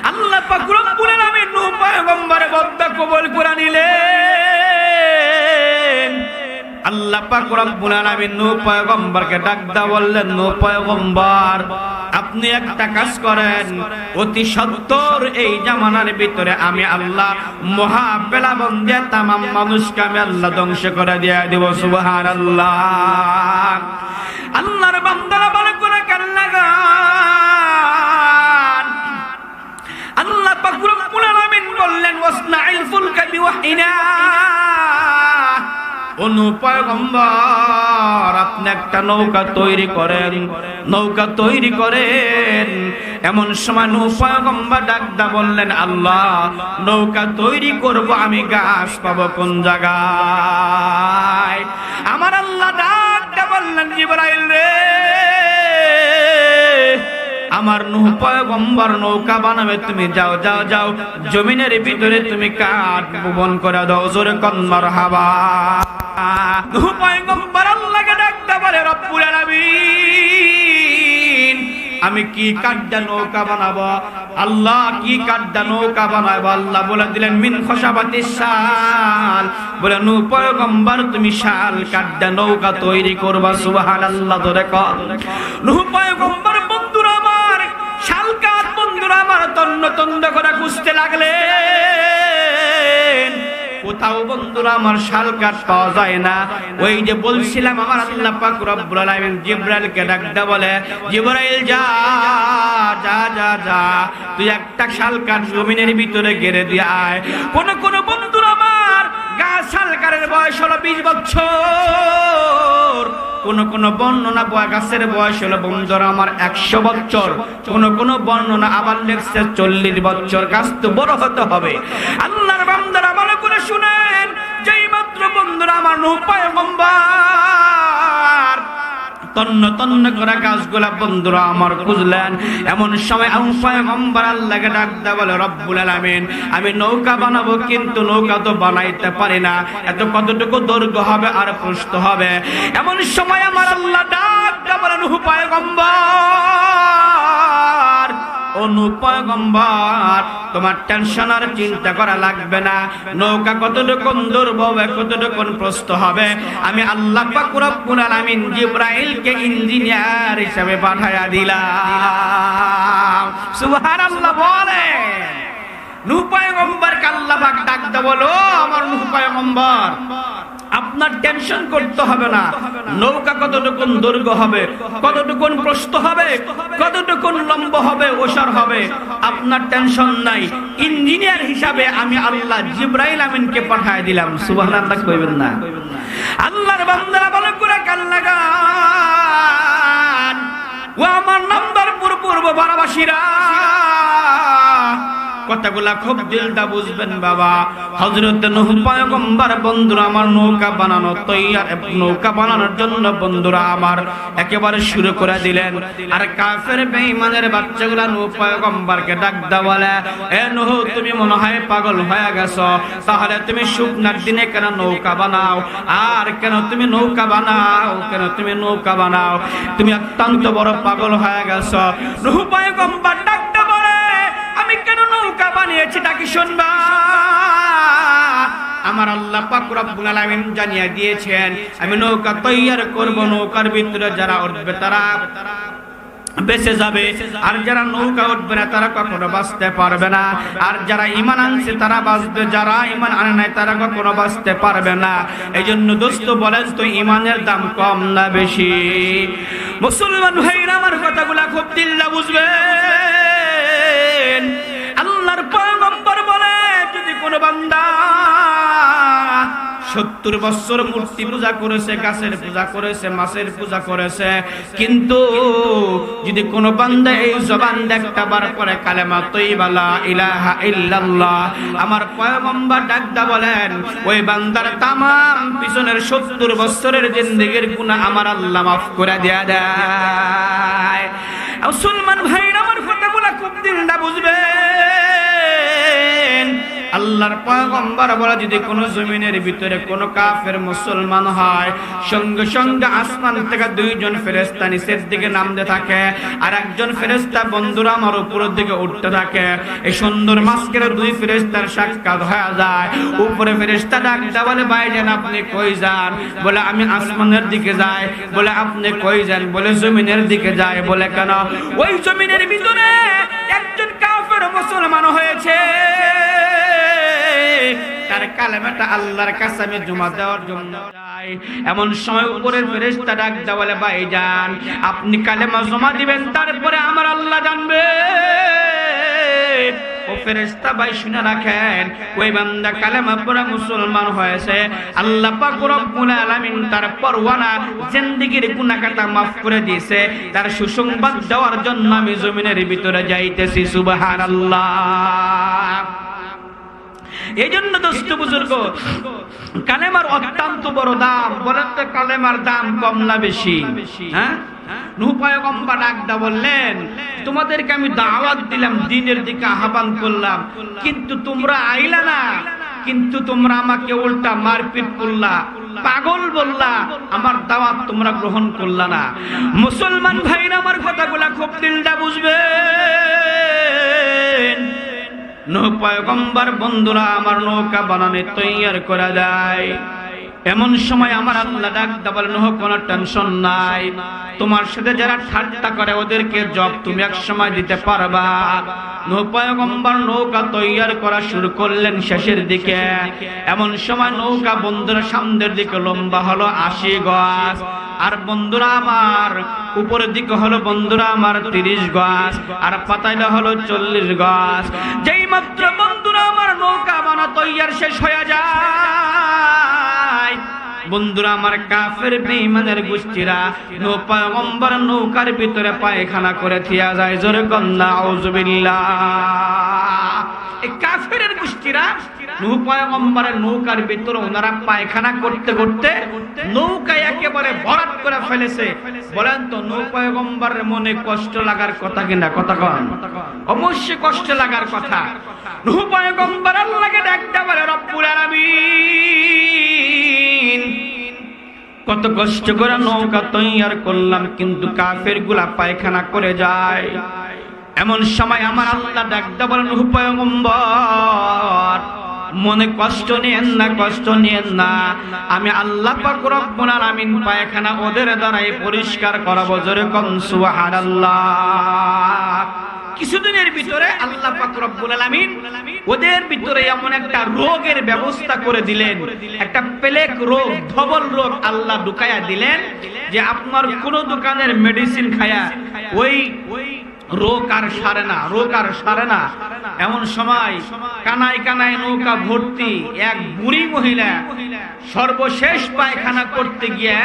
আল্লাহ পাক রব্বুল আলামিন নূহ পয়গম্বরের বদদুয়া কবুল করে নিলেন। আল্লাহ পাক রব্বুল আলামিন নূহ পয়গম্বরকে ডাকতে বললেন, নূহ পয়গম্বর আপনি একটা কাজ করেন, অতি সত্বর এই জামানার ভিতরে আমি আল্লাহ মহা প্লাবন দিয়ে তামাম মানুষকে আমি আল্লাহ ধ্বংস করে দিয়ে দেব। সুবহানাল্লাহ। আল্লাহর বান্দারা বলে কোন কান্না গান। আল্লাহ পাক রব্বুল আলামিন বললেন, ওয়াসনাইল ফুলকা বিওয়াহিনা, অনু পয়গম্বর আপনি একটা নৌকা তৈরি করেন, নৌকা তৈরি করেন। এমন সময় নূহ পয়গম্বর ডাকদা বললেন, আল্লাহ নৌকা তৈরি করব, আমি গাছ পাবো কোন জায়গায়? আমার আল্লাহ ডাকদা বললেন, জিবরাইল রে, আমার নূহ পয়গম্বর নৌকা বানাবে, তুমি যাও যাও যাও, জমিনের ভিতরে তুমি কাঠ বপন করে দাও। জোরে কোন মারহাবা। নূহ পয়গম্বর আল্লাহকে ডাকতে বলে, রব্বুল আলামিন আমি কি কাঠটা নৌকা বানাবো? আল্লাহ কি কাঠটা নৌকা বানাবো? আল্লাহ বলে দিলেন, মিন খসাবাতিস শাল। বলে নূহ পয়গম্বর তুমি শাল কাঠটা নৌকা তৈরি করবা। সুবহানাল্লাহ। ধরে কর নূহ পয়গম্বর বন্ধুরা আমার শাল কাঠ বন্ধুরা আমার তন্ন তন্ন করে খুঁজতে লাগলেন, কোথাও বন্ধুরা আমার শাল কাঠ পাওয়া যায় না। ওই যে বলছিলাম আমার আল্লাহ পাক রব্বুল আলামিন জিবরাইলকে ডাকতে বলে, জিবরাইল যা যা যা যা, তুই একটা শাল কাঠ জমিনের ভিতরে গেড়ে দিয়ে আয়। কোন কোন বন্ধুরা আমার গাছ শাল কাঠের বয়স হলো 20 বছর, কোন কোন বর্ণনা গাছের বয়স হলো বন্ধুরা আমার 100 বছর, কোন কোন বর্ণনা আবার লেখছে 40 বছর। গাছ তো বড় হতে হবে। আল্লাহর বান্দারা ভালো করে শুনেন, যেই মাত্র বন্ধুরা আমার নূহ পয়গম্বর তন্ন তন্ন করে গাছগুলা বন্ধুরা আমার খুঁজলেন, এমন সময় নূহ পয়গম্বর আল্লাহকে ডাকতে বলে, রব্বুল আলামিন আমি নৌকা বানাবো, কিন্তু নৌকা তো বানাইতে পারি না, এত কতটুকু দৈর্ঘ্য হবে আর প্রস্থ হবে। এমন সময় আমার আল্লাহ ডাকতে বলে, নূহ পয়গম্বর ও নূহ পয়গম্বর তোমার টেনশন আর চিন্তা করা লাগবে না, নৌকা কতটুকু দৈর্ঘ্য হবে, কতটুকু প্রস্থ হবে, আমি আল্লাহ পাক রব্বুল আলামিন জিবরাইলকে ইঞ্জিনিয়ার হিসেবে পাঠায়া দিলাম। সুবহানাল্লাহ। বলে নূহ পয়গম্বরকে আল্লাহ পাক ডাকতে বলো, আমার নূহ পয়গম্বর আপনার টেনশন করতে হবে না, নৌকা কতটুকু দৈর্ঘ্য হবে, কতটুকু প্রস্থ হবে, কতটুকু লম্বা হবে, ওসার হবে, আপনার টেনশন নাই। ইঞ্জিনিয়ার হিসাবে আমি আল্লাহ জিবরাইল আমিনকে পাঠিয়ে দিলাম। সুবহানাল্লাহ কইবেন না? আল্লাহর বান্দারা বলে করে কান লাগান, ও আমার নামদারপুর পূর্ব বারাবাসীরা, কথাগুলা খুব দিলটা বুঝবেন বাবা। হযরত নূহ পয়গম্বর বন্ধুরা আমার নৌকা বানানো তৈয়ার, নৌকা বানানোর জন্য বন্ধুরা আমার একেবারে শুরু করে দিলেন। আর কাফের বেঈমানের বাচ্চাগুলা নূহ পয়গম্বরকে ডাকদা বলে, এ নূহ তুমি মনে হয় পাগল হয়ে গেছো, তাহলে তুমি শুকনার দিনে কেন নৌকা বানাও? আর কেন তুমি নৌকা বানাও? কেন তুমি নৌকা বানাও? তুমি অত্যন্ত বড় পাগল হয়ে গেছো। নূহ পয়গম্বর ডাকদা বলে, আমি কেন নৌকা বানিয়েছি তা কি শুনবা? আমার আল্লাহ পাক রব্বুল আলামিন জানিয়ে দিয়েছেন, আমি নৌকা তৈয়ার করব, নৌকার ভিতরে যারা উঠবে তারা বেঁচে যাবে, আর যারা নৌকা উঠবে না তারা কখনো বাঁচতে পারবে না। আর যারা ঈমান আনছে তারা বাঁচবে, যারা ঈমান আনে নাই তারা কখনো বাঁচতে পারবে না। এই জন্য দোস্ত বলেন তো, ঈমানের দাম কম না বেশি? মুসলমান ভাইরা আমার কথাগুলা খুব দিল্লা বুঝবেন। আল্লাহর পয়গম্বর বলে, যদি কোনো বান্দা 70 বছর মূর্তি পূজা করেছে, গাছের পূজা করেছে, মাছের পূজা করেছে, কিন্তু যদি কোনো বান্দা এই জবান একটা বার করে কালেমা তয়্যিবা লা ইলাহা ইল্লাল্লাহ, আমার পয়গম্বর ডাকদা বলেন, ওই বান্দার তামাম পিছনের 70 বছরের জিন্দেগির গুনাহ আমার আল্লাহ মাফ করে দেয়া দেয়। মুসলমান ভাইরা আমার কথাগুলো খুব দিলটা বুঝবেন। আল্লাহর পয়গম্বর বলে, যদি কোন জমিনের ভিতরে কোন কাফের মুসলমান হয়, সঙ্গে সঙ্গে আসমান থেকে 2 জন ফেরেশতা নিচের দিকে নামতে থাকে, আর একজন ফেরেশতা বন্ধুরা আমার উপরের দিকে উঠতে থাকে। এই সুন্দর মাঝখানে 2 ফেরেশতার সাক্ষাৎ হয়ে যায়। উপরে ফেরেশতা ডাকতে বলে, ভাইজান আপনি কই যান? বলে আমি আসমানের দিকে যাই। বলে আপনি কই যান? বলে জমিনের দিকে যাই। বলে কেন? ওই জমিনের ভিতরে একজন কাফের মুসলমান হয়েছে, তার কালেমাটা আল্লাহর কাছে আমি জমা দেওয়ার জন্য যাই। এমন সময় উপরের ফেরেশতা ডাকতে বলে, ভাইজান আপনি কালেমা জমা দিবেন, তারপরে আমার আল্লাহ জানবে ও ফেরেশতা ভাই শুনে রাখেন, ওই বান্দা কালেমা পড়ে মুসলমান হয়েছে, আল্লাহ পাক রব্বুল আলামিন তার পরওয়ানা জিন্দেগীর গুনাহ খাতা মাফ করে দিয়েছে। তার সুসংবাদ দেওয়ার জন্য আমি জমিনের ভিতরে যাইতেছি। সুবহানাল্লাহ। এই জন্য দোস্ত বুজুর্গ, কালেমার অত্যন্ত বড় দাম। বলেন তো কালেমার দাম কম না বেশি? হ্যাঁ, নূহ পয়গম্বর ডাকদা বললেন, তোমাদেরকে আমি দাওয়াত দিলাম, দ্বীনের দিকে আহ্বান করলাম, কিন্তু তোমরা আইলা না, কিন্তু তোমরা আমাকে উল্টা মারপিট করলা, পাগল বললা, আমার দাওয়াত তোমরা গ্রহণ করলা না। মুসলমান ভাইরা আমার কথাগুলা খুব দিলটা বুঝবেন। নূহ পয়গম্বর বন্ধুরা আমার নৌকা বানানো তৈয়ার করা যায়। এমন সময় আমার আল্লাহ ডাকতে বলে, নূহ কোনো টেনশন নাই, তোমার সাথে যারা ঠাট্টা করে ওদেরকে জব তুমি এক সময় দিতে পারবা। নূহ পয়গম্বর নৌকা তৈয়ার করা শুরু করলেন শেষের দিকে। এমন সময় নৌকা বন্ধুরা সামনের দিকে লম্বা হলো 80 গজ, আর বন্ধুরা আমার উপরের দিকে হলো বন্ধুরা আমার 30 গজ, আর পাতাইলে হলো 40 গজ। যেই মাত্র বন্ধুরা আমার নৌকা বানা তৈয়ার শেষ হয়ে যায়, বন্ধুরা আমার কাফের বেঈমানের গোষ্ঠীরা নূহ পয়গম্বর নৌকার ভিতরে পায়খানা করে থিয়া যায়। জোরে কন্না আউযুবিল্লাহ। এই কাফেরের গোষ্ঠীরা নূহ পয়গম্বরের নৌকার ভিতরে ওনারা পায়খানা করতে করতে নৌকা একেবারে ভরাট করে ফেলেছে। বলেন তো নূহ পয়গম্বরের মনে কষ্ট লাগার কথা কিনা? কথা কন। অবশ্যই কষ্ট লাগার কথা। নূহ পয়গম্বর আল্লাহকে ডাকতে বলে, রব্বুল আলামিন, কত কষ্ট করে নৌকা তৈয়ার করলাম, কিন্তু কাফের গুলা পায়খানা করে যায়। এমন সময় আমার আল্লাহ ডাকতে বলে, নূহ পয়গম্বর মনে কষ্ট নিয়েন না, কষ্ট নিয়েন না, আমি আল্লাহ পাক রব্বুল আলামিন পায়খানা ওদের দ্বারাই পরিষ্কার করাবো। জোরে কোন সুবহানাল্লাহ। কিছুদিনের ভিতরে আল্লাহ পাক রব্বুল আলামিন ওদের ভিতরে এমন একটা রোগের ব্যবস্থা করে দিলেন, একটা প্লেগ রোগ, ধবল রোগ আল্লাহ ঢুকায়া দিলেন, যে আপনার কোন দোকানের মেডিসিন খায়া ওই রোগ আর সারে না, রোগ আর সারে না। এমন সময় কানায় কানায় নৌকা ভর্তি এক বুড়ি মহিলা সর্বশেষ পায়খানা করতে গিয়ে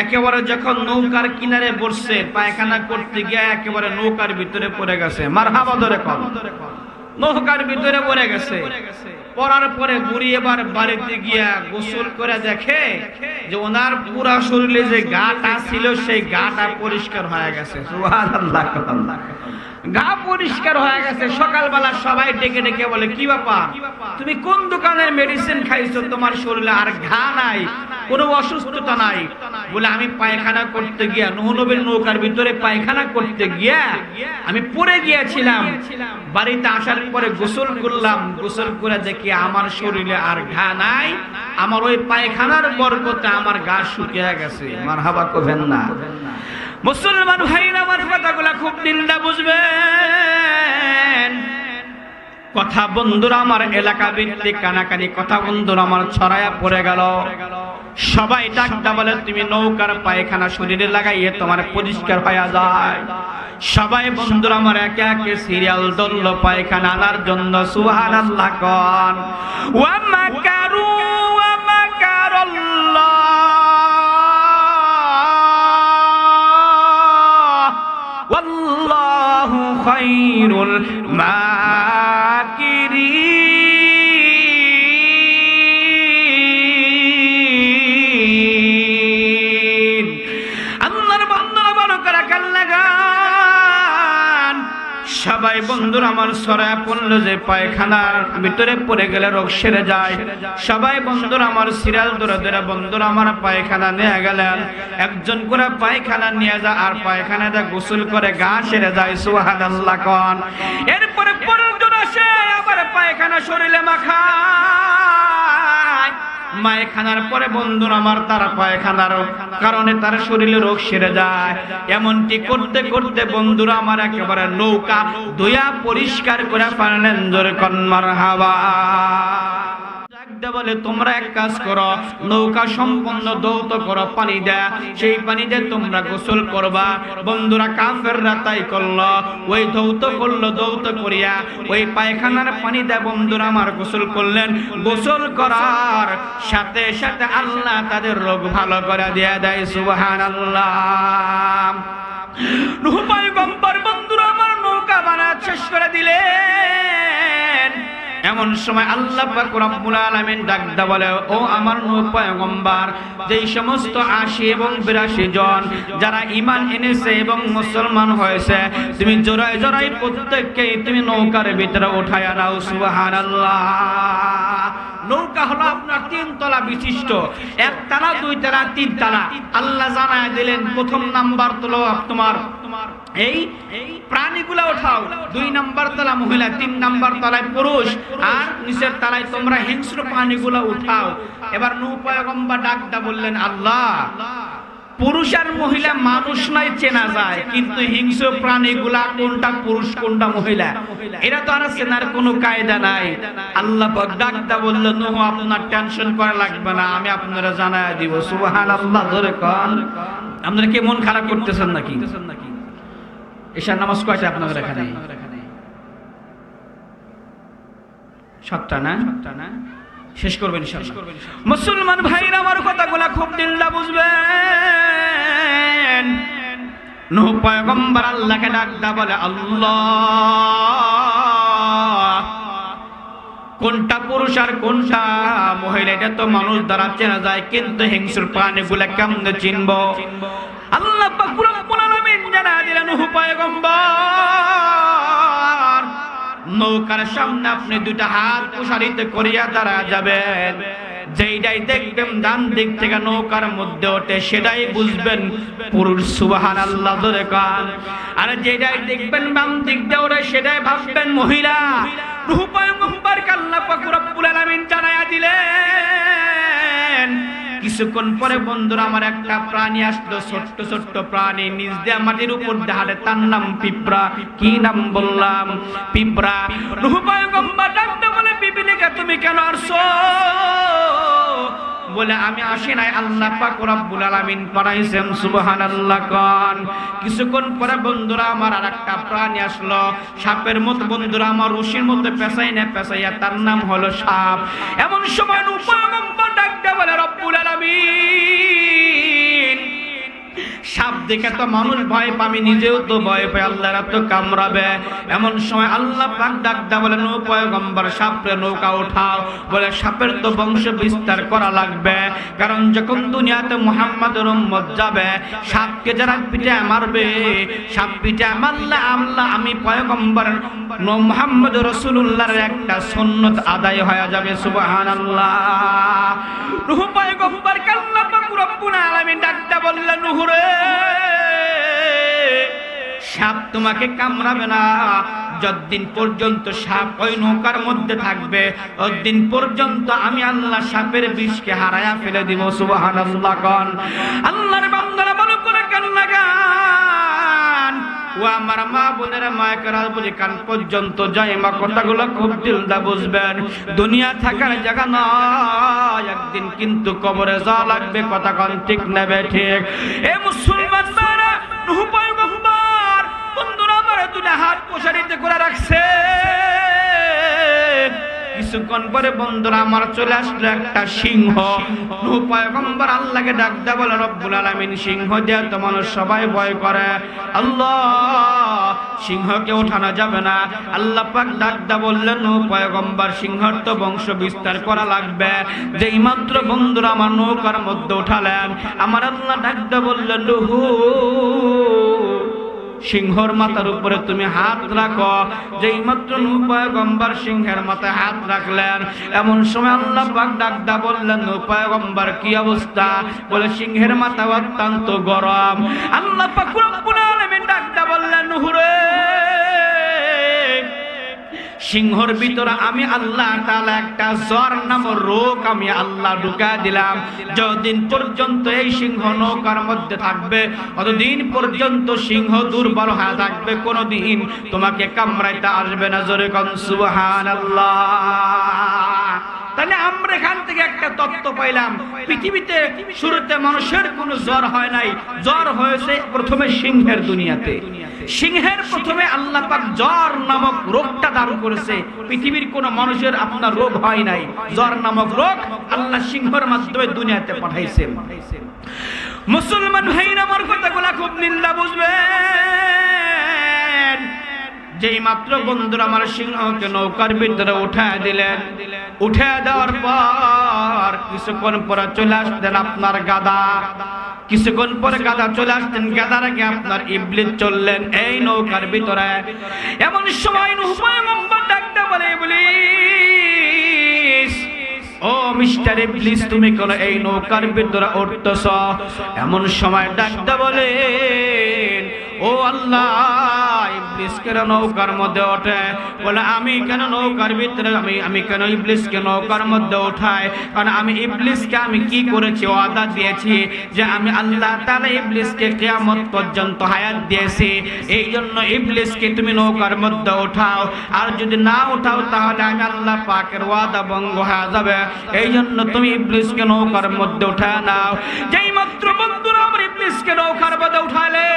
একেবারে যখন নৌকার কিনারে বসছে পায়খানা করতে গিয়ে একেবারে নৌকার ভিতরে পড়ে গেছে। মারহাবা ধরে কম। নৌকার ভিতরে পড়ে গেছে। পড়ার পরে বুড়ি এবার বাড়িতে গিয়া গোসল করে দেখে যে ওনার পুরা শরীরে যে গাটা ছিল সেই গাটা পরিষ্কার হয়ে গেছে। সুবহানাল্লাহ। গা পরিষ্কার হয়ে গেছে। সকালবেলা সবাই ডেকে ডেকে বলে, কি ব্যাপার, তুমি কোন দোকানের মেডিসিন খাইছো, তোমার শরীরে আর ঘা নাই, কোনো অসুস্থতা নাই? বলে, আমি পায়খানা করতে গিয়া নূহ নবীর নৌকার ভিতরে পায়খানা করতে গিয়া আমি পড়ে গিয়েছিলাম, বাড়িতে আসার পরে গোসল করলাম, গোসল করে দেখি আমার শরীরে আর ঘা নাই, আমার ওই পায়খানার বরকতে আমার গা শুকিয়ে গেছে। মারহাবা কবেন না। মুসলমান ভাইরা আমার কথাগুলা খুব দিলটা বুঝবেন। কথা বন্ধুরা আমার এলাকা ভিত্তিক কানাকানি কথা বন্ধুরা আমার ছড়ায়া পড়ে গেল। সবাই ডাকটা বলে, তুমি নৌকার পায়খানা শরীরে লাগাইয়ে তোমার পরিষ্কার হয়ে যায়। সবাই বন্ধুরা আমার একে একে সিরিয়াল ধরল পায়খানা আনার জন্য। সুবহানাল্লাহ কোন। ওয়া মাকারু ওয়া মাকারাল্লাহ ওয়াল্লাহু খায়রুল মাকিরিন। আল্লাহর বান্দারা বড় করে কান লাগান। সবাই বন্ধুরা আমার ছড়ায় পড়লো যে পায়খানার ভিতরে পড়ে গেলে রোগ সেরে যায়। সবাই বন্ধুরা আমার সিরিয়াল ধরে ধরে বন্ধুরা আমার পায়খানা নিয়ে গেলেন। একজন করে পায়খানা নিয়ে যায় আর পায়খানাটা গোসল করে গা সেরে যায়। সুবহানাল্লাহ কোন। এরপরে পরজন আসে আবার পায়খানা শরীরে মাখায়। পায়খানার পরে বন্ধুরা আমার তারা পায়খানার কারণে তার শরীরে রোগ সেরে যায়। এমনটি করতে করতে বন্ধুরা আমার একেবারে নৌকা ধুয়া পরিষ্কার করে পারলেন। জোরে কোন মারহাবা। দে বলে তোমরা এক কাজ করো, নৌকা সম্পূর্ণ দৌত করো, পানি দেয়া, সেই পানি দিয়ে তোমরা গোসল করবা। বন্ধুরা কাফেররা তাই করলো, ওই দৌত করলো, দৌত করিয়া ওই পায়খানার পানি দেয়া বন্ধুরা আমার গোসল করলেন। গোসল করার সাথে সাথে আল্লাহ তাদের রোগ ভালো করে দিয়ে দেয়। সুবহানাল্লাহ। নূহ পয়গম্বর বন্ধুরা আমার নৌকা বানায় শেষ করে দিলেন। এমন সময় আল্লাহ পাক রব্বুল আলামিন ডাকদা বলে, ও আমার নূহ পয়গম্বর, যেই সমস্ত ৮০ এবং ৮২ জন যারা ঈমান এনেছে এবং মুসলমান হয়েছে, তুমি জোড়ায় জোড়ায় প্রত্যেককেই তুমি নৌকার ভিতরে উঠায়া নাও। সুবহানাল্লাহ। নৌকা হলো আপনার ৩ তলা বিশিষ্ট, ১ তলা ২ তলা ৩ তলা। আল্লাহ জানায় দিলেন প্রথম নাম্বার তলা তোমার এই প্রাণীগুলা উঠাও, ২ নাম্বার তলা মহিলা, ৩ নাম্বার তলায় পুরুষ, আর নিচের তলায় তোমরা হিংস্র প্রাণীগুলা উঠাও। এবার নূহ পয়গম্বর ডাকদা বললেন, আল্লাহ, পুরুষ আর মহিলা মানুষ নয় চেনা যায়, কিন্তু হিংস্র প্রাণীগুলা কোনটা পুরুষ কোনটা মহিলা এরা তো আর চেনার কোনো কায়দা নাই। আল্লাহ পাক ডাকদা বললেন, নূহ আপনার টেনশন করা লাগবে না, আমি আপনারা জানায় দিব। সুবহানাল্লাহ। ধরে কোন আপনারা কি মন খারাপ করতেছেন নাকি? ঈশার নামাজ কয়টা আপনাদের এখানে? ৭টা না? শেষ করবেন ইনশাআল্লাহ। মুসলমান ভাইরা আমার কথাগুলা খুব দিলদা বুঝবেন। নূহ পয়গম্বর আল্লাহকে ডাকদা বলে, আল্লাহ, কোনটা পুরুষ আর কোনটা মহিলা এটা তো মানুষ দ্বারা চেনা যায়, কিন্তু হিংস্র প্রাণীগুলা কেমনে চিনবো? আল্লাহ পাক রব্বুল আলামিন জানায় দিলেন, নূহ পয়গম্বর, নৌকার সামনে আপনি 2টা হাত প্রসারিত করিয়া দাঁড়া যাবেন। যেইটাই দেখবেন ডান দিক থেকে নৌকার মধ্যে ওঠে সেটাই বুঝবেন পুরুষ। সুবহানাল্লাহ। ধরে কান। আর যেটাই দেখবেন বাম দিক দিয়ে ওঠে সেটাই ভাববেন মহিলা। নূহ পয়গম্বরকে আল্লাহ পাক রব্বুল আলামিন জানায়া দিলেন। কিছুক্ষণ পরে বন্ধুরা আমার একটা প্রাণী আসলো, ছোট্ট ছোট্ট প্রাণী, নিচ দিয়ে মাটির উপর দিয়ে হাঁটে, তার নাম পিঁপড়া। কি নাম বললাম? পিঁপড়া। নূহ পয়গম্বর ডাকতে বলে, বিবিলিকা তুমি কেন আসছো? বলে, আমি আসি নাই, আল্লাহ পাক রব্বুল আলামিন পাঠাইছেন। সুবহানাল্লাহ। কোন কিছুক্ষণ পরে বন্ধুরা আমার আরেকটা প্রাণী আসলো, সাপের মতো বন্ধুরা আমার রশির মধ্যে পেঁচাইয়া, তার নাম হলো সাপ। এমন সময় নূহ পয়গম্বর ডাকতে বলে, রব্বুল আলামিন, সাপ দেখে তো মানুষ ভয় পায়, আমি নিজেও তো ভয় পাই, আল্লাহরা তো কামড়াবে। এমন সময় আল্লাহ পাক ডাকদা বলে, নূহ পয়গম্বর সাপরে নৌকা উঠাও। বলে, সাপের তো বংশ বিস্তার করা লাগবে, কারণ যখন দুনিয়াতে মুহাম্মদের উম্মত যাবে, সাপকে যারা পিঠে মারবে, সাপ পিঠে মারলে আল্লাহ আমি পয়গম্বর মুহাম্মদ রাসূলুল্লাহর একটা সুন্নাত আদায় হয়ে যাবে। সুবহানাল্লাহ। নূহ পয়গম্বরকে আল্লাহ পাক রব্বুল আলামিন ডাকদা বললেন, নূহ রে, সাপ তোমাকে কামড়াবে না, যতদিন পর্যন্ত সাপ ওই নৌকার মধ্যে থাকবে ততদিন পর্যন্ত আমি আল্লাহ সাপের বিষকে হারায়া ফেলে দিব। সুবহানাল্লাহ। কোন আল্লাহর বান্দারা ভালো করে কান লাগান। ও আমার মা বোনেরা, মায়েরা বুঝে কান পর্যন্ত যায়, মা কথাগুলো খুব দিলদা বুঝবেন। দুনিয়া থাকার জায়গা নয়, একদিন কিন্তু কবরে যাওয়া লাগবে। কথা কোন ঠিক নেবে ঠিক? এ মুসলমান মারা, নূহ পয়গম্বর বন্ধুরা আমার 2টা হাত প্রসারিত করে রাখছে। কিছুক্ষণ পরে বন্ধুরা আমার চলে আসলো একটা সিংহ। নূহ পয়গম্বর আল্লাহকে ডাকদা বলে, রব্বুল আলামিন, সিংহ দিয়ে তো মানুষ সবাই ভয় করে, আল্লাহ সিংহকে ওঠানো যাবে না। আল্লাহ পাক ডাকদা বললেন, নূহ পয়গম্বর, সিংহর তো বংশ বিস্তার করা লাগবে। যেই মাত্র বন্ধুরা আমার নৌকার মধ্যে উঠালেন, আমার আল্লাহ ডাকদা বললেন, নূহ, সিংহর মাথার উপরে তুমি হাত রাখো। যেই মাত্র নূহ পয়গম্বর সিংহের মাথায় হাত রাখলেন, এমন সময় আল্লাহ পাক ডাকদা বললেন, নূহ পয়গম্বর কি অবস্থা? বলে, সিংহের মাথা অত্যন্ত গরম। আল্লাহ পাক রব্বুল আলামিন ডাকদা বললেন, নূহ রে, সিংহর ভিতরে আমি আল্লাহ তাআলা একটা জ্বর নামক রোগ আমি আল্লাহ ঢুকা দিলাম। যতদিন পর্যন্ত এই সিংহ নৌকার মধ্যে থাকবে ততদিন পর্যন্ত সিংহ দুর্বল হয়ে থাকবে, কোনদিন তোমাকে কামড়াইতে আসবে না। জোরে কোন সুবহানাল্লাহ। তাহলে আমরা এখান থেকে একটা তত্ত্ব পাইলাম, পৃথিবীতে শুরুতে মানুষের কোনো জ্বর হয় নাই, জ্বর হয়েছে প্রথমে সিংহের দুনিয়াতে। সিংহের প্রথমে আল্লাহ পাক জ্বর নামক রোগটা দান করেছে। পৃথিবীর কোন মানুষের আপনার রোগ হয় নাই, জ্বর নামক রোগ আল্লাহ সিংহের মাধ্যমে দুনিয়াতে পাঠাইছেন। মুসলমান ভাইরা আমার কথাগুলা খুব নিন্দা বুঝবেন। যেই মাত্র বন্ধুরা আমার সিংহকে নৌকার ভিতরে উঠায় দিলেন, উঠায় দেওয়ার পর কিছুক্ষণ পরে চলে আসতেন আপনার গাদা, কিছুক্ষণ পরে গাদা চলে আসতেন, গাদার আগে আপনার ইবলিস চললেন এই নৌকার ভিতরে। এমন সময় নূহ পয়গম্বর ডাকতে বলে, ইবলিস, ও মিস্টার ইবলিস, তুমি কোন এই নৌকার ভিতরে উঠতেছ? এমন সময় ডাকতে বলেন, ও আল্লাহ, ইবলিস কেন নৌকার মধ্যে ওঠে? বলে, আমি কেন নৌকার ভিতরে, আমি কেন ইবলিসকে নৌকার মধ্যে উঠাই? কারণ আমি ইবলিসকে আমি কি করেছি? ওয়াদা দিয়েছি যে আমি আল্লাহ তাআলা ইবলিসকে কিয়ামত পর্যন্ত হায়াত দিয়েছি, এই জন্য ইবলিসকে তুমি নৌকার মধ্যে উঠাও। আর যদি না উঠাও তাহলে আমি আল্লাহ পাকের ওয়াদা ভঙ্গ হয়ে যাবে, এই জন্য তুমি ইবলিসকে নৌকার মধ্যে উঠায় নাও। যেই মাত্র বন্ধুরা আমার ইবলিসকে নৌকার মধ্যে উঠাইলেন,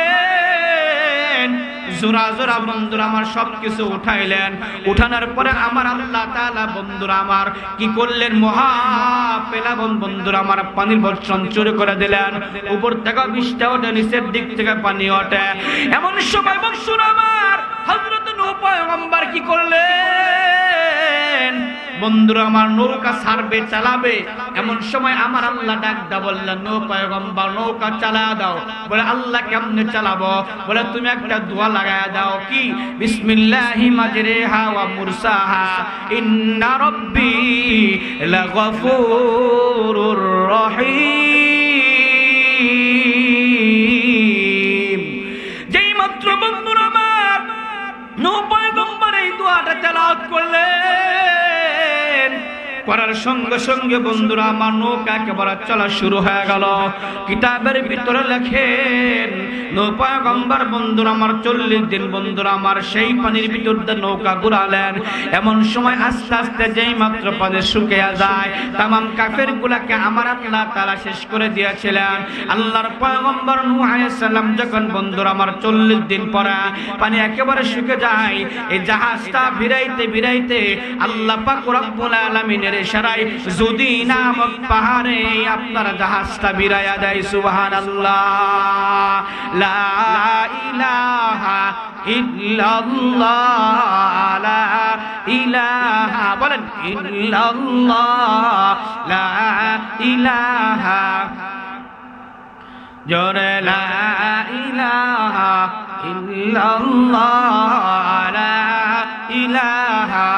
জোরা জোরা বন্ধুরা আমার সবকিছু উঠাইলেন। উঠানোর পরে আমার আল্লাহ তাআলা বন্ধুরা আমার কি করলেন? মহা পেলাবন বন্ধুরা আমার পানির বর্ষণ শুরু করে দিলেন। উপর থেকে বৃষ্টি ওঠে, নিচের দিক থেকে পানি ওঠে। এমন সময় বন্ধুরা আমার হযরত নূহ পয়গম্বর কি করলেন? বন্ধুরা আমার নৌকা ছাড়বে, চালাবে। এমন সময় আমার আল্লাহ ডাকদা বললেন, নূহ পয়গম্বর নৌকা চালা দাও। বলে, আল্লাহ কেমনে চালাবো? বলে, তুমি একটা দোয়া লাগায়া দাও। কি? বিসমিল্লাহি মাজরিহা ওয়া মুরসাহা ইন্না রাব্বি লাগফুরুর রহিম। যেই মাত্র বন্ধুরা আমার নূহ পয়গম্বর এই দোয়াটা তেলাওয়াত করলেন, করার সঙ্গে সঙ্গে বন্ধুরা আমার নৌকা একেবারে চলা শুরু হয়ে গেল। কিতাবের ভিতরে লেখেন নূহ পয়গম্বর বন্ধুরা আমার 40 দিন বন্ধুরা আমার সেই পানির ভিতর দিয়ে নৌকা ঘুরালেন। এমন সময় আস্তে আস্তে যেই মাত্র পানি শুকিয়ে যায়, তামাম কাফের গুলাকে আমার আল্লাহ তাআলা শেষ করে দিয়েছিলেন। আল্লাহর পয়গম্বর নূহ আলাইহিস সালাম যখন বন্ধুরা আমার 40 দিন পরে পানি একেবারে শুকিয়ে যায়, এই জাহাজটা ভিড়াইতে ভিড়াইতে আল্লাহ পাক রব্বুল আলামিনের ইশারায় যুদি নামক পাহাড়ে আপনার জাহাজটা ভিড়াইয়া দেয়। সুবহানাল্লাহ, লা ইলাহা ইল্লাল্লাহ, লা ইলাহা, বলেন ইল্লাল্লাহ, লা ইলাহা, জোরে লা ইলাহা ইল্লাল্লাহ, লা ইলাহা।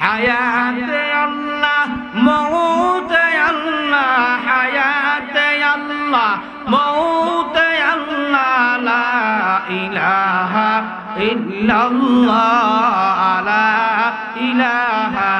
হায়াতে আল্লাহ, মৌতে আল্লাহ, হায়াতে আল্লাহ, মৌতে আল্লাহ, লা ইলাহা ইল্লাল্লাহ, লা ইলাহা।